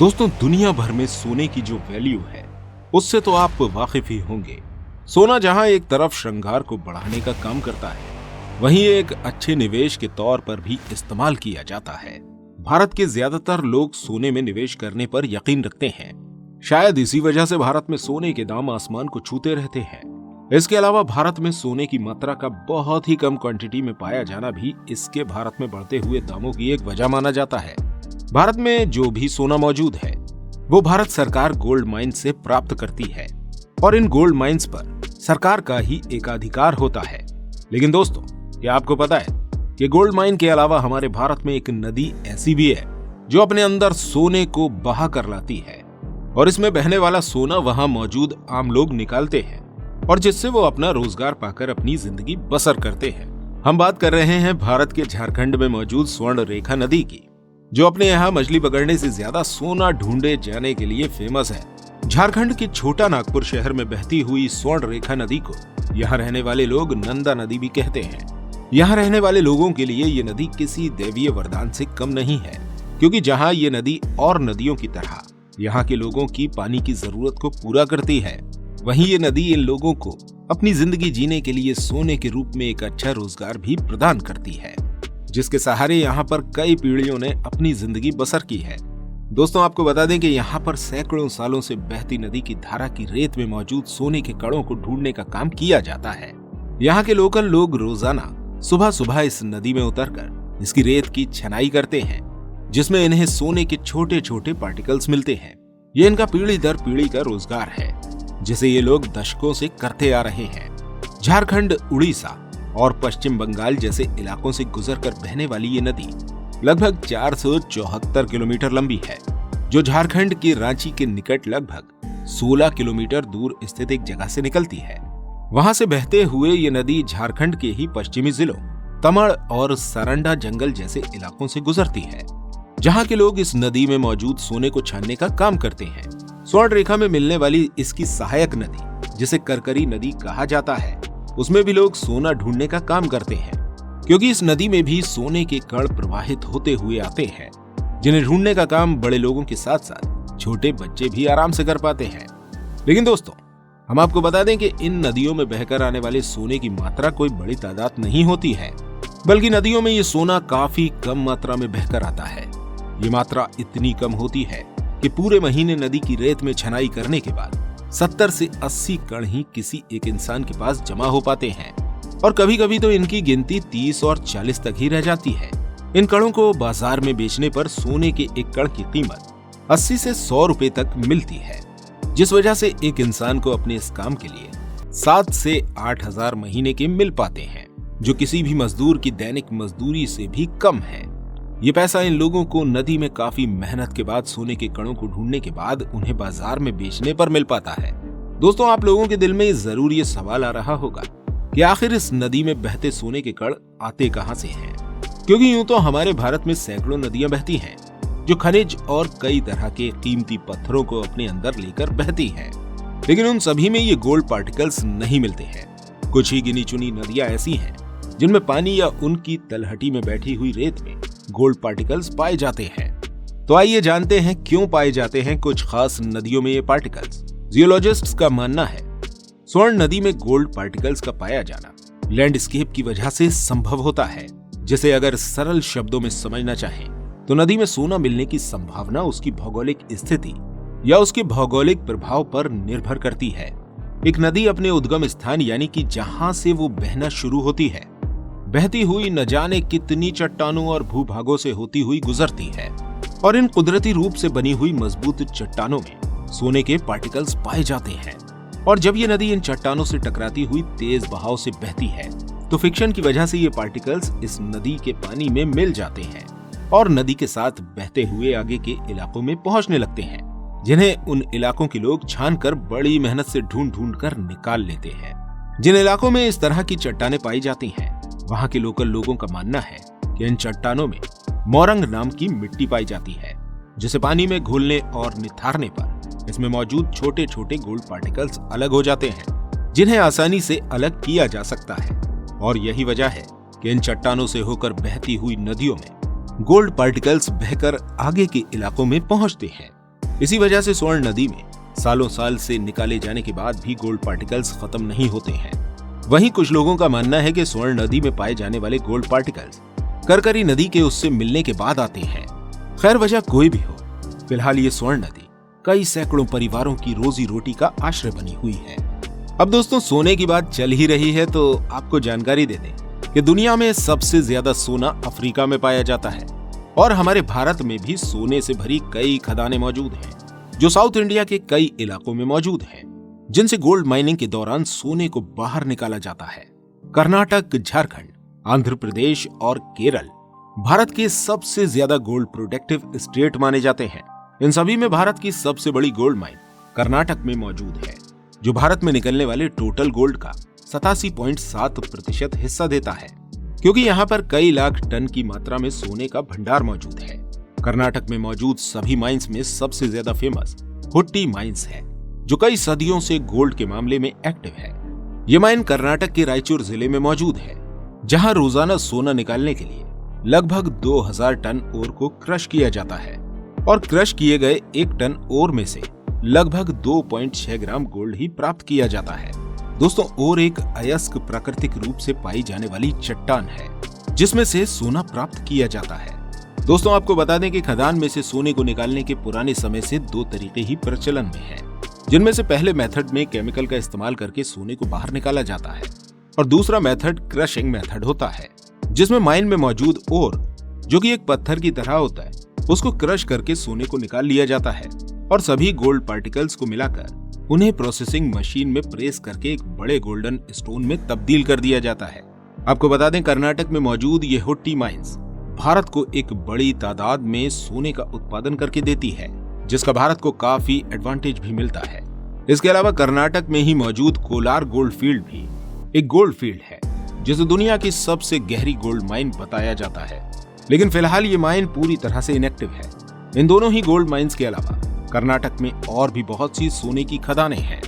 दोस्तों, दुनिया भर में सोने की जो वैल्यू है उससे तो आप वाकिफ ही होंगे। सोना जहां एक तरफ श्रृंगार को बढ़ाने का काम करता है, वहीं एक अच्छे निवेश के तौर पर भी इस्तेमाल किया जाता है। भारत के ज्यादातर लोग सोने में निवेश करने पर यकीन रखते हैं। शायद इसी वजह से भारत में सोने के दाम आसमान को छूते रहते हैं। इसके अलावा भारत में सोने की मात्रा का बहुत ही कम क्वांटिटी में पाया जाना भी इसके भारत में बढ़ते हुए दामों की एक वजह माना जाता है। भारत में जो भी सोना मौजूद है वो भारत सरकार गोल्ड माइन से प्राप्त करती है और इन गोल्ड माइंस पर सरकार का ही एकाधिकार होता है। लेकिन दोस्तों, क्या आपको पता है कि गोल्ड माइन के अलावा हमारे भारत में एक नदी ऐसी भी है जो अपने अंदर सोने को बहा कर लाती है और इसमें बहने वाला सोना वहां मौजूद आम लोग निकालते हैं और जिससे वो अपना रोजगार पाकर अपनी जिंदगी बसर करते हैं। हम बात कर रहे हैं भारत के झारखंड में मौजूद स्वर्ण रेखा नदी की, जो अपने यहाँ मछली पकड़ने से ज्यादा सोना ढूंढे जाने के लिए फेमस है। झारखंड के छोटा नागपुर शहर में बहती हुई स्वर्ण रेखा नदी को यहाँ रहने वाले लोग नंदा नदी भी कहते हैं। यहाँ रहने वाले लोगों के लिए ये नदी किसी दैवीय वरदान से कम नहीं है, क्योंकि जहाँ ये नदी और नदियों की तरह यहाँ के लोगों की पानी की जरूरत को पूरा करती है, वहीं ये नदी इन लोगों को अपनी जिंदगी जीने के लिए सोने के रूप में एक अच्छा रोजगार भी प्रदान करती है, जिसके सहारे यहाँ पर कई पीढ़ियों ने अपनी जिंदगी बसर की है। दोस्तों, आपको बता दें कि यहाँ पर सैकड़ों सालों से बहती नदी की धारा की रेत में मौजूद सोने के कणों को ढूंढने का काम किया जाता है। यहाँ के लोकल लोग रोजाना सुबह सुबह इस नदी में उतरकर इसकी रेत की छनाई करते हैं, जिसमें इन्हें सोने के छोटे छोटे पार्टिकल्स मिलते हैं। ये इनका पीढ़ी दर पीढ़ी का रोजगार है, जिसे ये लोग दशकों से करते आ रहे हैं। झारखंड, उड़ीसा और पश्चिम बंगाल जैसे इलाकों से गुजरकर बहने वाली ये नदी लगभग 474 किलोमीटर लंबी है, जो झारखंड के रांची के निकट लगभग 16 किलोमीटर दूर स्थित एक जगह से निकलती है। वहां से बहते हुए ये नदी झारखंड के ही पश्चिमी जिलों तमड़ और सरंडा जंगल जैसे इलाकों से गुजरती है, जहां के लोग इस नदी में मौजूद सोने को छानने का काम करते हैं। स्वर्ण रेखा में मिलने वाली इसकी सहायक नदी, जिसे करकरी नदी कहा जाता है, उसमें भी लोग सोना ढूंढने का काम करते हैं, क्योंकि इस नदी में भी सोने के कण प्रवाहित होते हुए आते हैं, जिन्हें ढूंढने का काम बड़े लोगों के साथ साथ छोटे बच्चे भी आराम से कर पाते हैं। लेकिन दोस्तों, हम आपको बता दें कि इन नदियों में बहकर आने वाले सोने की मात्रा कोई बड़ी तादाद नहीं होती है, बल्कि नदियों में ये सोना काफी कम मात्रा में बहकर आता है। ये मात्रा इतनी कम होती है कि पूरे महीने नदी की रेत में छनाई करने के बाद 70 से 80 कण ही किसी एक इंसान के पास जमा हो पाते हैं और कभी कभी तो इनकी गिनती 30 और 40 तक ही रह जाती है। इन कणों को बाजार में बेचने पर सोने के एक कण की कीमत 80 से 100 रुपए तक मिलती है, जिस वजह से एक इंसान को अपने इस काम के लिए 7 से 8 हजार महीने के मिल पाते हैं, जो किसी भी मजदूर की दैनिक मजदूरी से भी कम है। ये पैसा इन लोगों को नदी में काफी मेहनत के बाद सोने के कणों को ढूंढने के बाद उन्हें बाजार में बेचने पर मिल पाता है। दोस्तों, आप लोगों के दिल में जरूर ये सवाल आ रहा होगा कि आखिर इस नदी में बहते सोने के कण आते कहां से हैं? क्योंकि यूं तो हमारे भारत में सैकड़ों नदियां बहती हैं, जो खनिज और कई तरह के कीमती पत्थरों को अपने अंदर लेकर बहती हैं, लेकिन उन सभी में ये गोल्ड पार्टिकल्स नहीं मिलते हैं। कुछ ही गिनी चुनी नदियां ऐसी हैं जिनमें पानी या उनकी तलहटी में बैठी हुई रेत में गोल्ड पार्टिकल्स पाए जाते हैं। तो आइए जानते हैं क्यों पाए जाते हैं कुछ खास नदियों में ये पार्टिकल्स। जियोलॉजिस्ट्स का मानना है स्वर्ण नदी में गोल्ड पार्टिकल्स का पाया जाना लैंडस्केप की वजह से संभव होता है, जिसे अगर सरल शब्दों में समझना चाहें तो नदी में सोना मिलने की संभावना उसकी भौगोलिक स्थिति या उसके भौगोलिक प्रभाव पर निर्भर करती है। एक नदी अपने उद्गम स्थान यानी कि जहां से वो बहना शुरू होती है, बहती हुई न जाने कितनी चट्टानों और भूभागों से होती हुई गुजरती है और इन कुदरती रूप से बनी हुई मजबूत चट्टानों में सोने के पार्टिकल्स पाए जाते हैं। और जब ये नदी इन चट्टानों से टकराती हुई तेज बहाव से बहती है तो फ्रिक्शन की वजह से ये पार्टिकल्स इस नदी के पानी में मिल जाते हैं और नदी के साथ बहते हुए आगे के इलाकों में पहुंचने लगते हैं, जिन्हें उन इलाकों के लोग छानकर बड़ी मेहनत से ढूंढ ढूंढ कर निकाल लेते हैं। जिन इलाकों में इस तरह की चट्टानें पाई जाती हैं, वहां के लोकल लोगों का मानना है कि इन चट्टानों में मोरंग नाम की मिट्टी पाई जाती है, जिसे पानी में घुलने और निथारने पर इसमें मौजूद छोटे छोटे गोल्ड पार्टिकल्स अलग हो जाते हैं, जिन्हें आसानी से अलग किया जा सकता है। और यही वजह है कि इन चट्टानों से होकर बहती हुई नदियों में गोल्ड पार्टिकल्स बहकर आगे के इलाकों में पहुंचते हैं। इसी वजह से स्वर्ण नदी में सालों साल से निकाले जाने के बाद भी गोल्ड पार्टिकल्स खत्म नहीं होते हैं। वहीं कुछ लोगों का मानना है कि स्वर्ण नदी में पाए जाने वाले गोल्ड पार्टिकल्स करकरी नदी के उससे मिलने के बाद आते हैं। खैर वजह कोई भी हो, फिलहाल ये स्वर्ण नदी कई सैकड़ों परिवारों की रोजी रोटी का आश्रय बनी हुई है। अब दोस्तों, सोने की बात चल ही रही है तो आपको जानकारी दे दें कि दुनिया में सबसे ज्यादा सोना अफ्रीका में पाया जाता है और हमारे भारत में भी सोने से भरी कई खदानें मौजूद हैं जो साउथ इंडिया के कई इलाकों में मौजूद हैं, जिनसे गोल्ड माइनिंग के दौरान सोने को बाहर निकाला जाता है। कर्नाटक, झारखंड, आंध्र प्रदेश और केरल भारत के सबसे ज्यादा गोल्ड प्रोडक्टिव स्टेट माने जाते हैं। इन सभी में भारत की सबसे बड़ी गोल्ड माइन कर्नाटक में मौजूद है, जो भारत में निकलने वाले टोटल गोल्ड का 87.7% हिस्सा देता है, क्योंकि यहाँ पर कई लाख टन की मात्रा में सोने का भंडार मौजूद है। कर्नाटक में मौजूद सभी माइंस में सबसे ज्यादा फेमस हुट्टी माइंस है, जो कई सदियों से गोल्ड के मामले में एक्टिव है। ये माइन कर्नाटक के रायचूर जिले में मौजूद है, जहां रोजाना सोना निकालने के लिए लगभग 2000 टन ओर को क्रश किया जाता है और क्रश किए गए 1 टन ओर में से लगभग 2.6 ग्राम गोल्ड ही प्राप्त किया जाता है। दोस्तों, ओर एक अयस्क प्राकृतिक रूप से पाई जाने वाली चट्टान है, जिसमें से सोना प्राप्त किया जाता है। दोस्तों, आपको बता दें कि खदान में से सोने को निकालने के पुराने समय से 2 तरीके ही प्रचलन में हैं, जिनमें से पहले मेथड में केमिकल का इस्तेमाल करके सोने को बाहर निकाला जाता है और दूसरा मेथड क्रशिंग मेथड होता है, जिसमें माइन में मौजूद ओर, जो कि एक पत्थर की तरह होता है, उसको क्रश करके सोने को निकाल लिया जाता है और सभी गोल्ड पार्टिकल्स को मिलाकर उन्हें प्रोसेसिंग मशीन में प्रेस करके एक बड़े गोल्डन स्टोन में तब्दील कर दिया जाता है। आपको बता दें, कर्नाटक में मौजूद ये हुट्टी माइंस भारत को एक बड़ी तादाद में सोने का उत्पादन करके देती है, जिसका भारत को काफी एडवांटेज भी मिलता है। इसके अलावा कर्नाटक में ही मौजूद कोलार गोल्ड फील्ड भी एक गोल्ड फील्ड है, जिसे दुनिया की सबसे गहरी गोल्ड माइन बताया जाता है, लेकिन फिलहाल ये माइन पूरी तरह से इनएक्टिव है। इन दोनों ही गोल्ड माइंस के अलावा कर्नाटक में और भी बहुत सी सोने की खदानें हैं,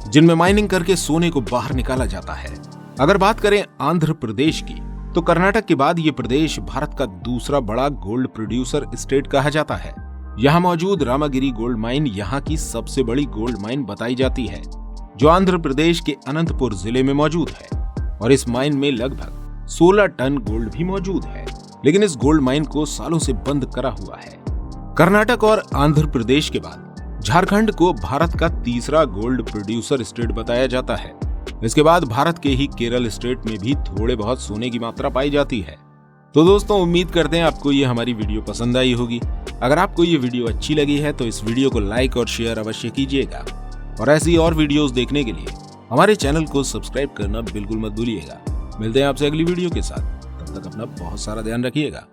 जिनमें माइनिंग करके सोने को बाहर निकाला जाता है। अगर बात करें आंध्र प्रदेश की, तो कर्नाटक के बाद ये प्रदेश भारत का दूसरा बड़ा गोल्ड प्रोड्यूसर स्टेट कहा जाता है। यहाँ मौजूद रामागिरी गोल्ड माइन यहाँ की सबसे बड़ी गोल्ड माइन बताई जाती है, जो आंध्र प्रदेश के अनंतपुर जिले में मौजूद है और इस माइन में लगभग 16 टन गोल्ड भी मौजूद है, लेकिन इस गोल्ड माइन को सालों से बंद करा हुआ है। कर्नाटक और आंध्र प्रदेश के बाद झारखंड को भारत का तीसरा गोल्ड प्रोड्यूसर स्टेट बताया जाता है। इसके बाद भारत के ही केरल स्टेट में भी थोड़े बहुत सोने की मात्रा पाई जाती है। तो दोस्तों, उम्मीद करते हैं आपको ये हमारी वीडियो पसंद आई होगी। अगर आपको ये वीडियो अच्छी लगी है तो इस वीडियो को लाइक और शेयर अवश्य कीजिएगा और ऐसी और वीडियोस देखने के लिए हमारे चैनल को सब्सक्राइब करना बिल्कुल मत भूलिएगा। मिलते हैं आपसे अगली वीडियो के साथ, तब तक अपना बहुत सारा ध्यान रखिएगा।